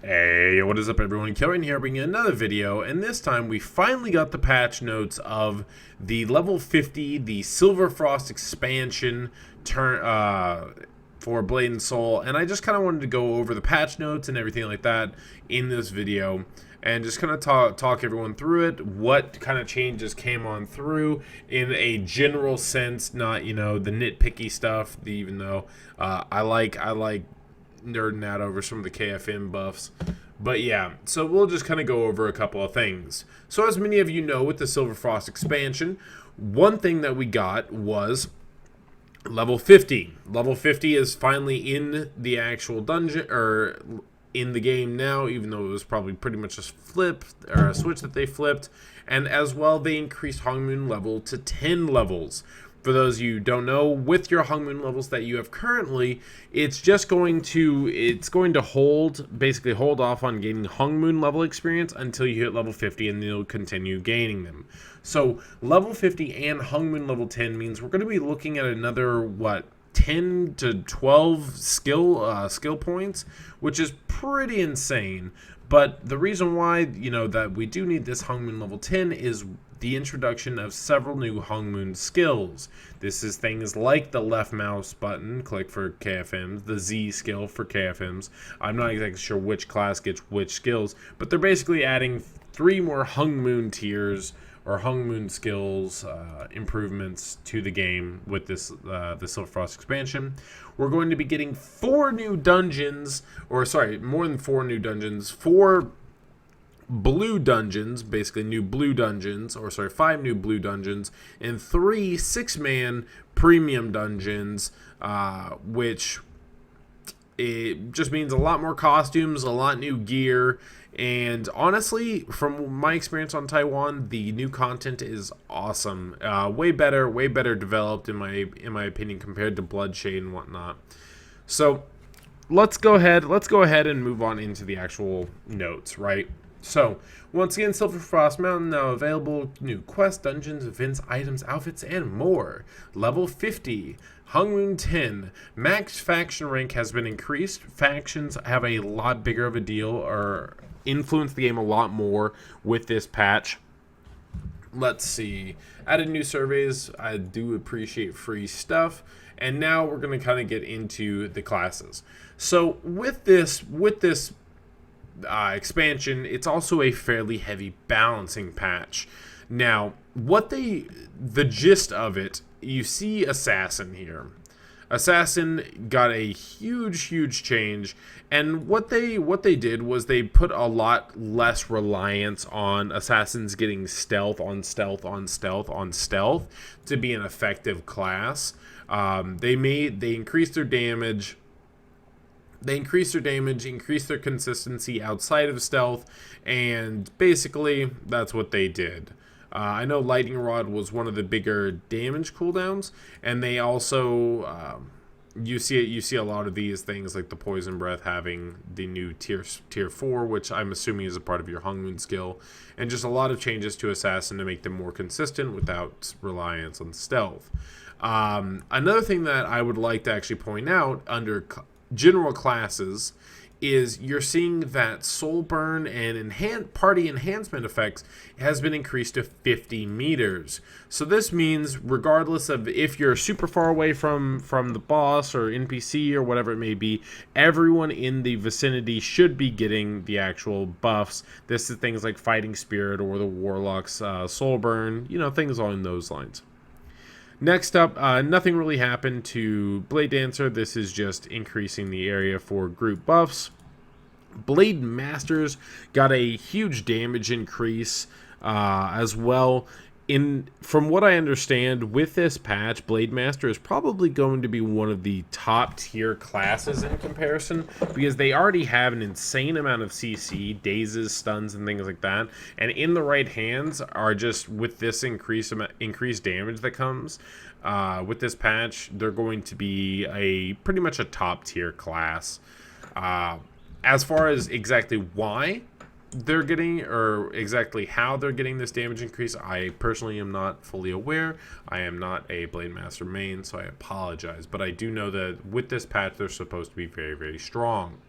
Hey, what is up everyone? Kilryan here bringing another video, and this time we finally got the patch notes of the level 50, the Silverfrost expansion for Blade and Soul, and I just kind of wanted to go over the patch notes and everything like that in this video, and just kind of talk everyone through it, what kind of changes came on through in a general sense, not, you know, the nitpicky stuff, even though I like nerding out over some of the KFM buffs. But yeah, so we'll just kind of go over a couple of things. So as many of you know, with the Silverfrost expansion, one thing that we got was level 50. Level 50 is finally in the actual dungeon, or in the game now, even though it was probably pretty much just flipped, or a switch that they flipped. And as well, they increased Hongmoon level to 10 levels. For those of you who don't know, with your Hongmoon levels that you have currently, it's going to basically hold off on gaining Hongmoon level experience until you hit level 50, and then you'll continue gaining them. So level 50 and Hongmoon level 10 means we're going to be looking at another 10 to 12 skill points, which is pretty insane. But the reason why, that we do need this Hongmoon level 10 is the introduction of several new Hongmoon skills. This is things like the left mouse button, click for KFMs, the Z skill for KFMs. I'm not exactly sure which class gets which skills, but they're basically adding 3 more Hongmoon tiers or Hongmoon skills improvements to the game with this the Silverfrost expansion. We're going to be getting 4 new dungeons, or sorry, more than 4 new dungeons, 4 blue dungeons, basically new blue dungeons, or sorry, 5 new blue dungeons, and 3 6-man premium dungeons, which it just means a lot more costumes, a lot new gear, and honestly, from my experience on Taiwan, the new content is awesome. Way better developed in my opinion compared to Bloodshade and whatnot. So let's go ahead and move on into the actual notes, right? So, once again, Silverfrost Mountain now available. New quests, dungeons, events, items, outfits, and more. Level 50. Hongmoon 10. Max faction rank has been increased. Factions have a lot bigger of a deal, or influence the game a lot more with this patch. Let's see. Added new surveys. I do appreciate free stuff. And now we're going to kind of get into the classes. So, with this expansion, it's also a fairly heavy balancing patch. Now, the gist of it, you see Assassin here. Assassin got a huge change, and what they did was they put a lot less reliance on Assassins getting stealth on stealth on stealth on stealth to be an effective class. They increased their damage. They increased their consistency outside of stealth, and basically that's what they did. I know Lightning Rod was one of the bigger damage cooldowns, and they also you see a lot of these things like the Poison Breath having the new tier 4, which I'm assuming is a part of your Hongmoon skill, and just a lot of changes to Assassin to make them more consistent without reliance on stealth. Another thing that I would like to actually point out under general classes is you're seeing that soul burn and party enhancement effects has been increased to 50 meters. So this means regardless of if you're super far away from the boss or NPC or whatever it may be, everyone in the vicinity should be getting the actual buffs. This is things like Fighting Spirit or the Warlock's soul burn, things along those lines. Next up, nothing really happened to Blade Dancer. This is just increasing the area for group buffs. Blade Masters got a huge damage increase as well. From what I understand, with this patch, Blade Master is probably going to be one of the top tier classes in comparison, because they already have an insane amount of CC, dazes, stuns, and things like that. And in the right hands are just, with this increased damage that comes with this patch, they're going to be pretty much a top tier class. As far as exactly why they're getting, or exactly how they're getting this damage increase, I personally am not fully aware. I am not a Blade Master main, so I apologize. But I do know that with this patch, they're supposed to be very, very strong.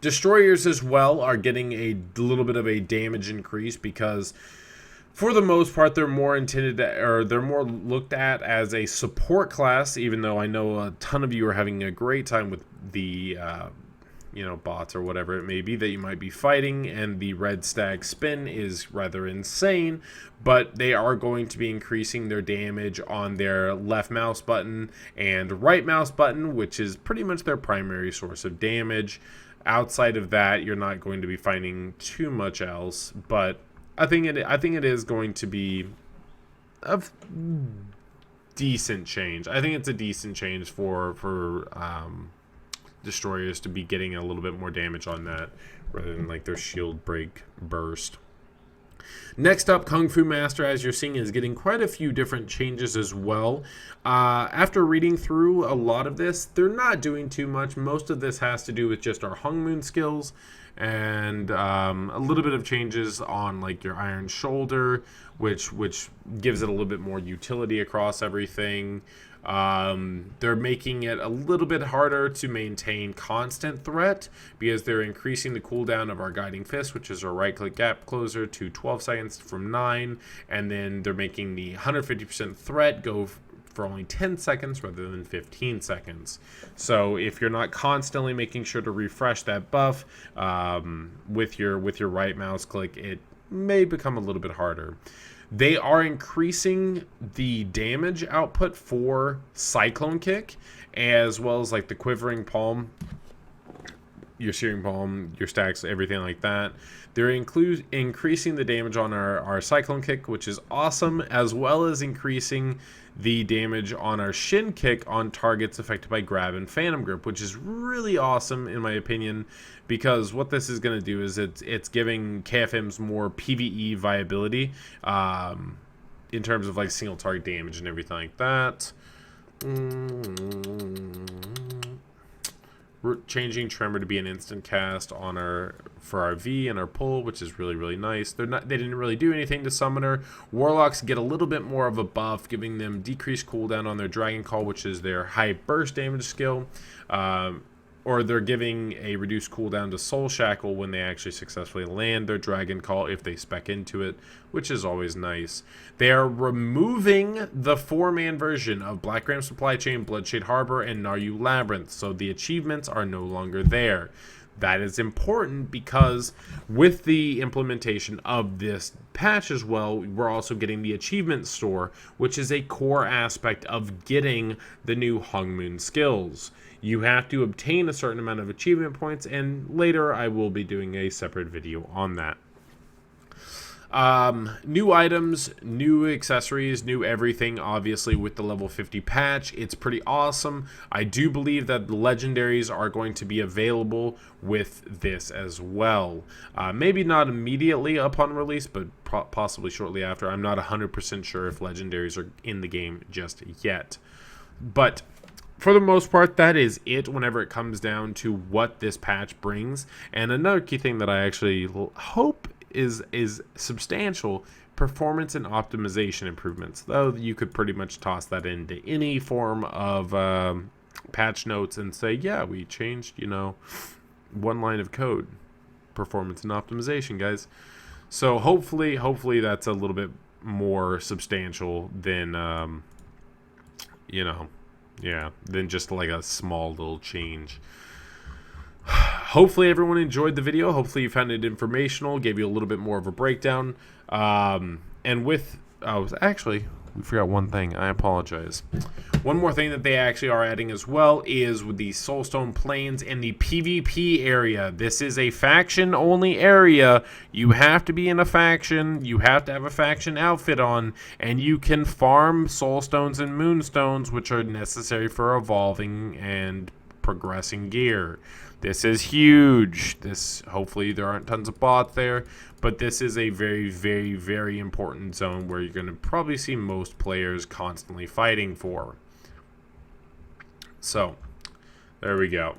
Destroyers as well are getting a little bit of a damage increase because for the most part, they're more intended to, or they're more looked at as a support class, even though I know a ton of you are having a great time with the bots or whatever it may be that you might be fighting, and the red stag spin is rather insane, but they are going to be increasing their damage on their left mouse button and right mouse button, which is pretty much their primary source of damage. Outside of that, you're not going to be finding too much else, but I think it is going to be a decent change. I think it's a decent change for destroyers to be getting a little bit more damage on that rather than like their shield break burst. Next up, Kung Fu Master, as you're seeing, is getting quite a few different changes as well. After reading through a lot of this, they're not doing too much. Most of this has to do with just our Hung Moon skills and a little bit of changes on like your Iron Shoulder, which gives it a little bit more utility across everything. They're making it a little bit harder to maintain constant threat because they're increasing the cooldown of our Guiding Fist, which is our right-click gap closer, to 12 seconds from 9, and then they're making the 150% threat go for only 10 seconds rather than 15 seconds. So if you're not constantly making sure to refresh that buff with your right mouse click, it may become a little bit harder. They are increasing the damage output for Cyclone Kick, as well as like the Quivering Palm, your Searing Palm, your stacks, everything like that. They're increasing the damage on our Cyclone Kick, which is awesome, as well as increasing the damage on our Shin Kick on targets affected by Grab and Phantom Grip, which is really awesome in my opinion, because what this is going to do is it's giving KFMs more PvE viability in terms of like single target damage and everything like that. We're changing Tremor to be an instant cast on for our V and our pull, which is really nice. They didn't really do anything to Summoner. Warlocks get a little bit more of a buff, giving them decreased cooldown on their Dragon Call, which is their high burst damage skill. Or they're giving a reduced cooldown to Soul Shackle when they actually successfully land their Dragon Call if they spec into it, which is always nice. They are removing the 4-man version of Black Ram Supply Chain, Bloodshade Harbor, and Naryu Labyrinth, so the achievements are no longer there. That is important because with the implementation of this patch as well, we're also getting the achievement store, which is a core aspect of getting the new Hung Moon skills. You have to obtain a certain amount of achievement points, and later I will be doing a separate video on that. New items, new accessories, new everything, obviously, with the level 50 patch. It's pretty awesome. I do believe that the legendaries are going to be available with this as well. Maybe not immediately upon release, but possibly shortly after. I'm not 100% sure if legendaries are in the game just yet. But for the most part, that is it whenever it comes down to what this patch brings. And another key thing that I actually hope is substantial: performance and optimization improvements. Though you could pretty much toss that into any form of patch notes and say, yeah, we changed, one line of code. Performance and optimization, guys. So hopefully that's a little bit more substantial than than just like a small little change. Hopefully everyone enjoyed the video. Hopefully you found it informational, gave you a little bit more of a breakdown. And with, we forgot one thing. I apologize. One more thing that they actually are adding as well is with the Soulstone Plains and the PvP area. This is a faction-only area. You have to be in a faction. You have to have a faction outfit on, and you can farm Soulstones and Moonstones, which are necessary for evolving and progressing gear. This is huge. Hopefully there aren't tons of bots there, but this is a very important zone where you're going to probably see most players constantly fighting for. So there we go.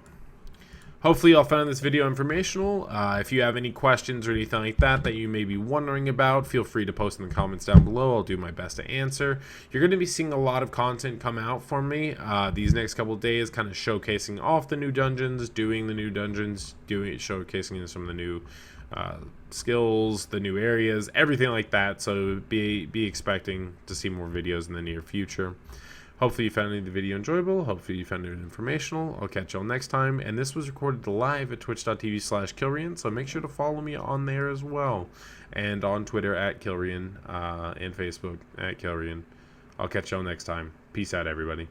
Hopefully y'all found this video informational. If you have any questions or anything like that you may be wondering about, feel free to post in the comments down below. I'll do my best to answer. You're going to be seeing a lot of content come out from me these next couple of days, kind of showcasing off the new dungeons, doing the new dungeons, showcasing some of the new skills, the new areas, everything like that. So be expecting to see more videos in the near future. Hopefully you found the video enjoyable. Hopefully you found it informational. I'll catch y'all next time. And this was recorded live at twitch.tv/Kilryan, so make sure to follow me on there as well. And on Twitter at Kilryan, and Facebook at Kilryan. I'll catch y'all next time. Peace out, everybody.